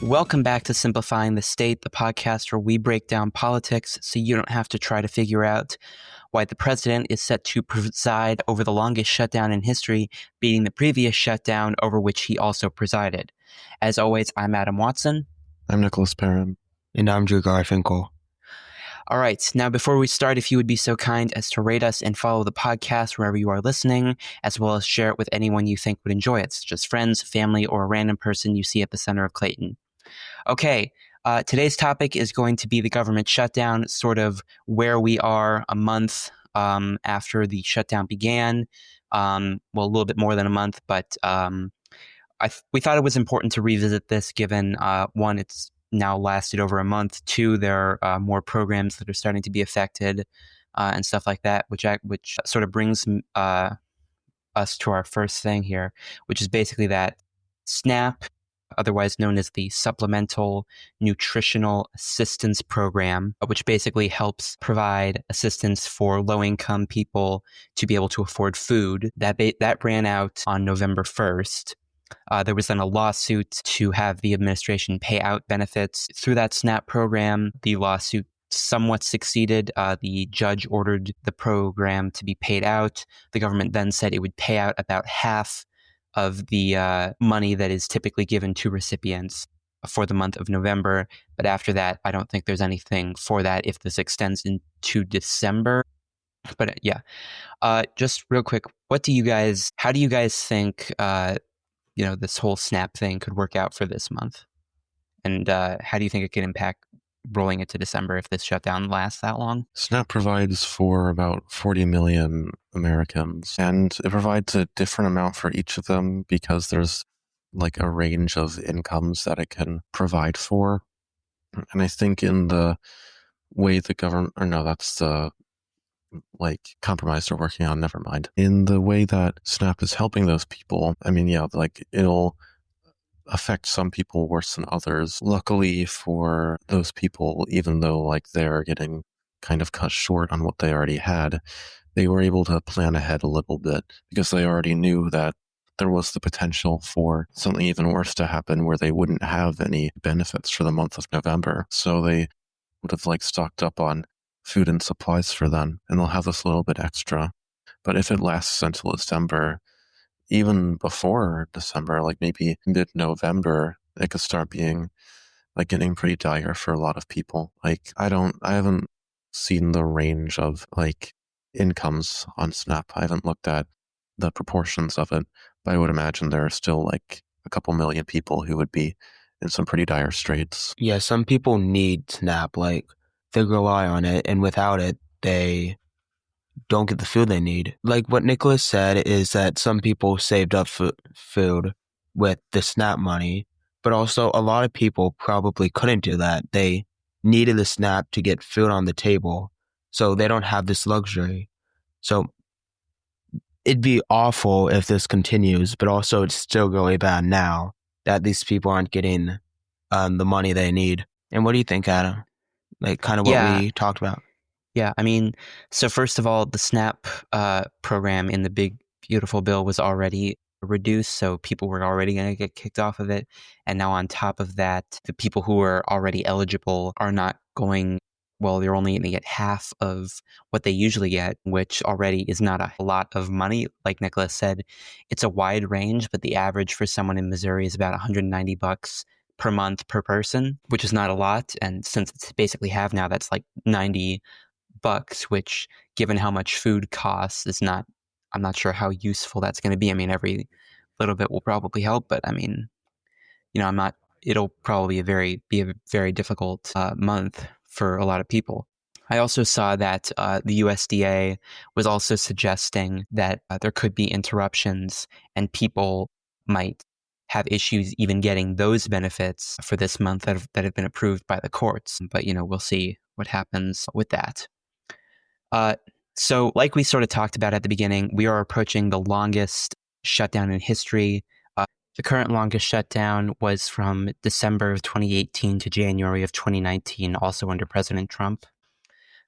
Welcome back to Simplifying the State, the podcast where we break down politics so you don't have to try to figure out why the president is set to preside over the longest shutdown in history, beating the previous shutdown over which he also presided. As always, I'm Adam Watson. I'm Nicholas Perrin. And I'm Drew Garfinkel. All right, now before we start, if you would be so kind as to rate us and follow the podcast wherever you are listening, as well as share it with anyone you think would enjoy it, such as friends, family, or a random person you see at the center of Clayton. Okay, today's topic is going to be the government shutdown, sort of where we are a month after the shutdown began. Well, a little bit more than a month, but we thought it was important to revisit this given, one, it's now lasted over a month. Two, there are more programs that are starting to be affected and stuff like that, which sort of brings us to our first thing here, which is basically that SNAP, otherwise known as the Supplemental Nutritional Assistance Program, which basically helps provide assistance for low-income people to be able to afford food. That ran out on November 1st. There was then a lawsuit to have the administration pay out benefits through that SNAP program. The lawsuit somewhat succeeded. The judge ordered the program to be paid out. The government then said it would pay out about half of the money that is typically given to recipients for the month of November. But after that, I don't think there's anything for that if this extends into December. But yeah, just real quick, how do you guys think this whole SNAP thing could work out for this month? And how do you think it could impact rolling it to December if this shutdown lasts that long? SNAP provides for about 40 million Americans, and it provides a different amount for each of them because there's like a range of incomes that it can provide for. And I think in the way the government, or no, that's the compromise they're working on, never mind. In the way that SNAP is helping those people, I mean, yeah, it'll affect some people worse than others. Luckily for those people, even though they're getting kind of cut short on what they already had, they were able to plan ahead a little bit because they already knew that there was the potential for something even worse to happen where they wouldn't have any benefits for the month of November. So they would have stocked up on food and supplies for them, and they'll have this little bit extra. But if it lasts until December, even before December, maybe mid-November, it could start being getting pretty dire for a lot of people. I haven't seen the range of incomes on SNAP. I haven't looked at the proportions of it, but I would imagine there are still a couple million people who would be in some pretty dire straits. Yeah, some people need SNAP, they rely on it, and without it, they don't get the food they need. Like what Nicholas said is that some people saved up food with the SNAP money, but also a lot of people probably couldn't do that. They needed the SNAP to get food on the table, so they don't have this luxury. So it'd be awful if this continues, but also it's still really bad now that these people aren't getting the money they need. And what do you think, Adam? Kind of what we talked about. Yeah, I mean, so first of all, the SNAP program in the big, beautiful bill was already reduced, so people were already going to get kicked off of it. And now on top of that, the people who are already eligible are not going, well, they're only going to get half of what they usually get, which already is not a lot of money. Like Nicholas said, it's a wide range, but the average for someone in Missouri is about $190 per month per person, which is not a lot. And since it's basically half now, that's $90, which given how much food costs I'm not sure how useful that's going to be. I mean, every little bit will probably help, but I mean, it'll probably be a very difficult month for a lot of people. I also saw that the USDA was also suggesting that there could be interruptions and people might have issues even getting those benefits for this month that have been approved by the courts. But, we'll see what happens with that. So like we sort of talked about at the beginning, we are approaching the longest shutdown in history. The current longest shutdown was from December of 2018 to January of 2019, also under President Trump.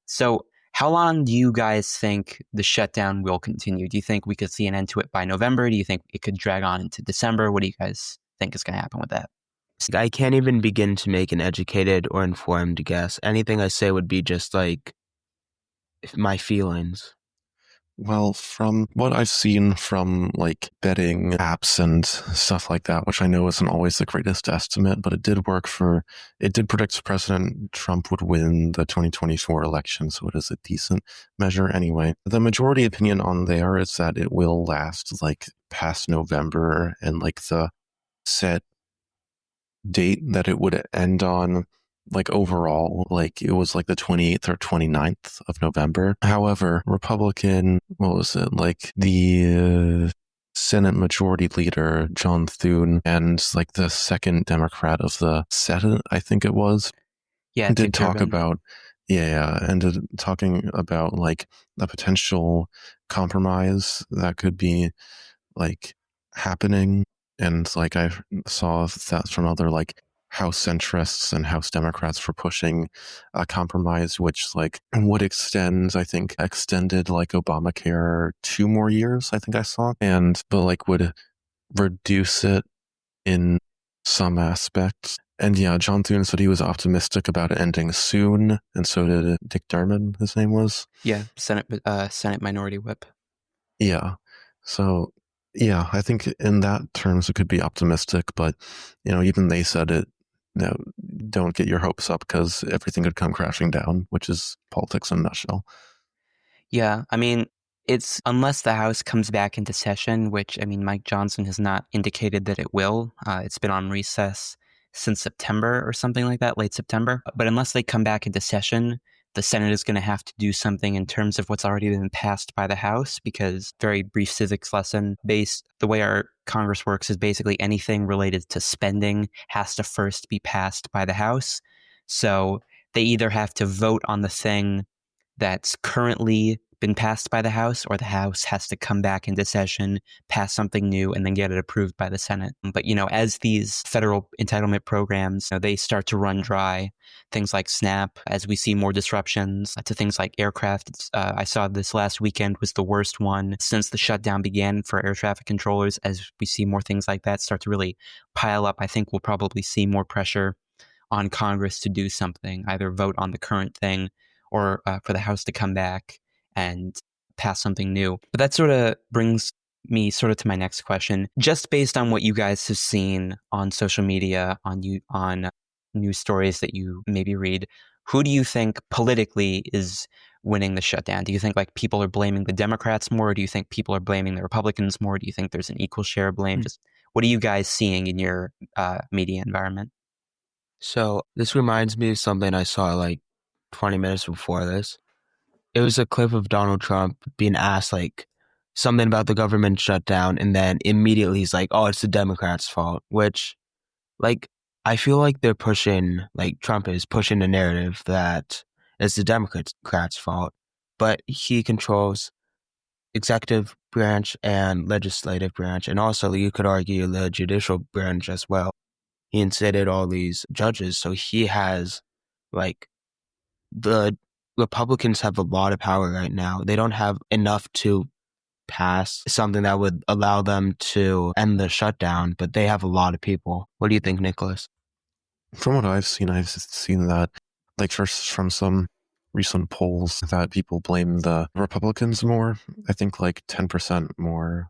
So how long do you guys think the shutdown will continue? Do you think we could see an end to it by November? Do you think it could drag on into December? What do you guys think is going to happen with that? I can't even begin to make an educated or informed guess. Anything I say would be just like my feelings. Well, from what I've seen from like betting apps and stuff like that, which I know isn't always the greatest estimate, but it did predict President Trump would win the 2024 election, so it is a decent measure anyway. The majority opinion on there is that it will last like past November, and like the set date that it would end on, like overall, like it was like the 28th or 29th of November. However, Republican, what was it, like the Senate Majority Leader, John Thune, and like the second Democrat of the Senate, I think it was, Yeah, did Dick talk Durbin. about, talking about like a potential compromise that could be like happening. And like I saw that from other like House centrists and House Democrats for pushing a compromise, which like would extended like Obamacare 2 more years, I think I saw, but like would reduce it in some aspects. And yeah, John Thune said he was optimistic about it ending soon, and so did Dick Durbin, his name was. Yeah, Senate Minority Whip. Yeah. So, yeah, I think in that terms it could be optimistic, but even they said it. Don't get your hopes up because everything could come crashing down, which is politics in a nutshell. Yeah, I mean, it's unless the House comes back into session, which, I mean, Mike Johnson has not indicated that it will. It's been on recess since September or something like that, late September. But unless they come back into session, the Senate is going to have to do something in terms of what's already been passed by the House, because very brief civics lesson, the way our Congress works is basically anything related to spending has to first be passed by the House. So they either have to vote on the thing that's currently been passed by the House, or the House has to come back into session, pass something new, and then get it approved by the Senate. But, as these federal entitlement programs, they start to run dry, things like SNAP, as we see more disruptions to things like aircraft. I saw this last weekend was the worst one since the shutdown began for air traffic controllers. As we see more things like that start to really pile up, I think we'll probably see more pressure on Congress to do something, either vote on the current thing or for the House to come back and pass something new. But that sort of brings me sort of to my next question. Just based on what you guys have seen on social media, on news stories that you maybe read, who do you think politically is winning the shutdown? Do you think like people are blaming the Democrats more? Or do you think people are blaming the Republicans more? Do you think there's an equal share of blame? Just what are you guys seeing in your media environment? So this reminds me of something I saw like 20 minutes before this. It was a clip of Donald Trump being asked like something about the government shutdown, and then immediately he's like, "Oh, it's the Democrats' fault," which like I feel like Trump is pushing a narrative that it's the Democrats' fault, but he controls executive branch and legislative branch, and also you could argue the judicial branch as well. He instated all these judges, so he has like the Republicans have a lot of power right now. They don't have enough to pass something that would allow them to end the shutdown, but they have a lot of people. What do you think, Nicholas? From what I've seen that, like first from some recent polls, that people blame the Republicans more. I think like 10% more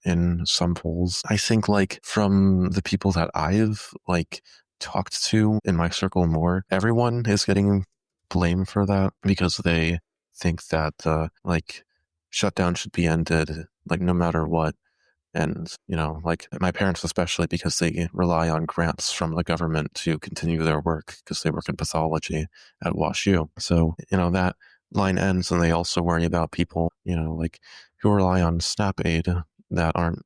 in some polls. I think like from the people that I've like talked to in my circle more, everyone is getting blamed for that because they think that the like shutdown should be ended like no matter what. And, like my parents, especially because they rely on grants from the government to continue their work because they work in pathology at WashU. So, that line ends and they also worry about people, like who rely on SNAP aid that aren't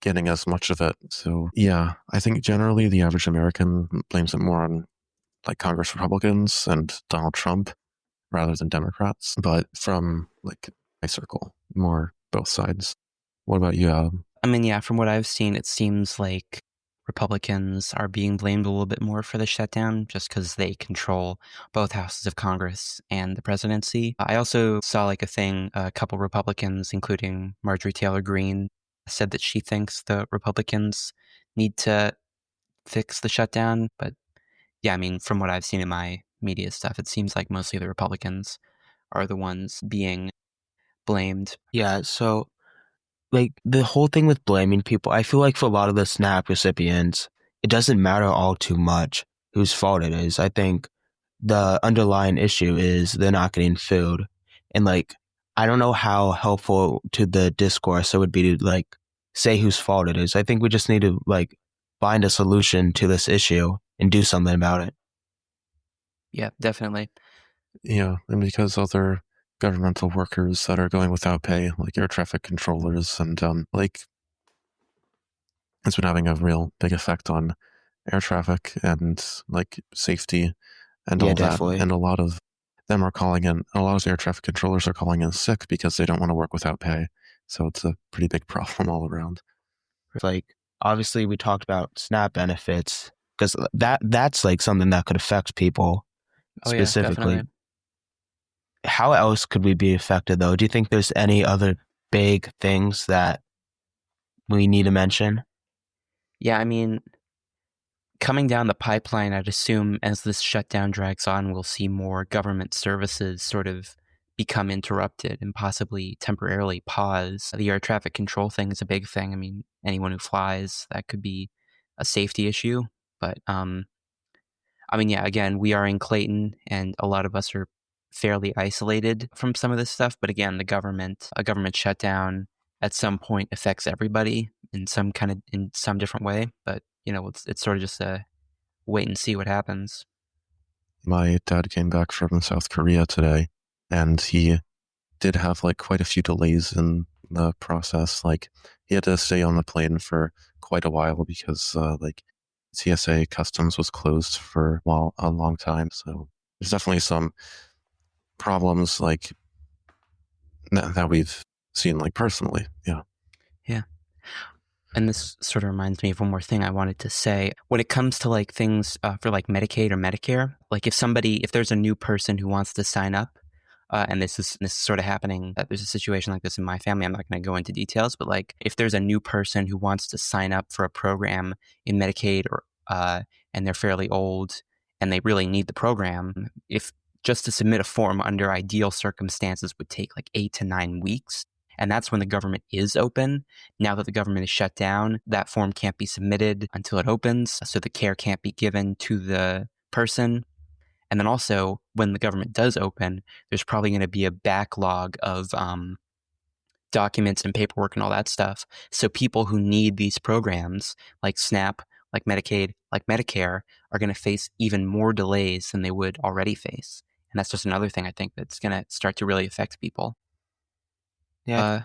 getting as much of it. So, yeah, I think generally the average American blames it more on like Congress Republicans and Donald Trump rather than Democrats. But from like my circle, more both sides. What about you, Adam? I mean, yeah, from what I've seen, it seems like Republicans are being blamed a little bit more for the shutdown just because they control both houses of Congress and the presidency. I also saw like a couple Republicans, including Marjorie Taylor Greene, said that she thinks the Republicans need to fix the shutdown. But yeah, I mean, from what I've seen in my media stuff, it seems like mostly the Republicans are the ones being blamed. Yeah, so like the whole thing with blaming people, I feel like for a lot of the SNAP recipients, it doesn't matter all too much whose fault it is. I think the underlying issue is they're not getting food. And like, I don't know how helpful to the discourse it would be to like say whose fault it is. I think we just need to like find a solution to this issue and do something about it. Yeah, definitely. Yeah, and because other governmental workers that are going without pay, like air traffic controllers, and like it's been having a real big effect on air traffic and like safety and Yeah, all definitely. that. And a lot of them are calling in, a lot of air traffic controllers are calling in sick because they don't want to work without pay. So it's a pretty big problem all around. Like, obviously we talked about SNAP benefits because that's like something that could affect people specifically. Yeah, definitely. How else could we be affected though? Do you think there's any other big things that we need to mention? Yeah, I mean, coming down the pipeline, I'd assume as this shutdown drags on, we'll see more government services sort of become interrupted and possibly temporarily pause. The air traffic control thing is a big thing. I mean, anyone who flies, that could be a safety issue. But I mean, yeah, again, we are in Clayton and a lot of us are fairly isolated from some of this stuff. But again, a government shutdown at some point affects everybody in some different way. But, it's sort of just a wait and see what happens. My dad came back from South Korea today, and he did have like quite a few delays in the process. Like he had to stay on the plane for quite a while because like TSA customs was closed for a long time. So there's definitely some problems like that we've seen like personally. Yeah. Yeah. And this sort of reminds me of one more thing I wanted to say. When it comes to like things for like Medicaid or Medicare, like if there's a new person who wants to sign up, and this is sort of happening, there's a situation like this in my family. I'm not going to go into details, but like if there's a new person who wants to sign up for a program in Medicaid or and they're fairly old and they really need the program, if just to submit a form under ideal circumstances would take like 8 to 9 weeks. And that's when the government is open. Now that the government is shut down, that form can't be submitted until it opens, so the care can't be given to the person. And then also, when the government does open, there's probably going to be a backlog of documents and paperwork and all that stuff. So people who need these programs, like SNAP, like Medicaid, like Medicare, are going to face even more delays than they would already face. And that's just another thing I think that's going to start to really affect people. Yeah.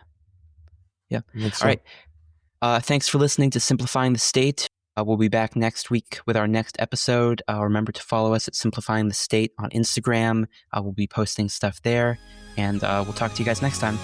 Yeah. All right. Thanks for listening to Simplifying the State. We'll be back next week with our next episode. Remember to follow us at Simplifying the State on Instagram. We'll be posting stuff there, and we'll talk to you guys next time.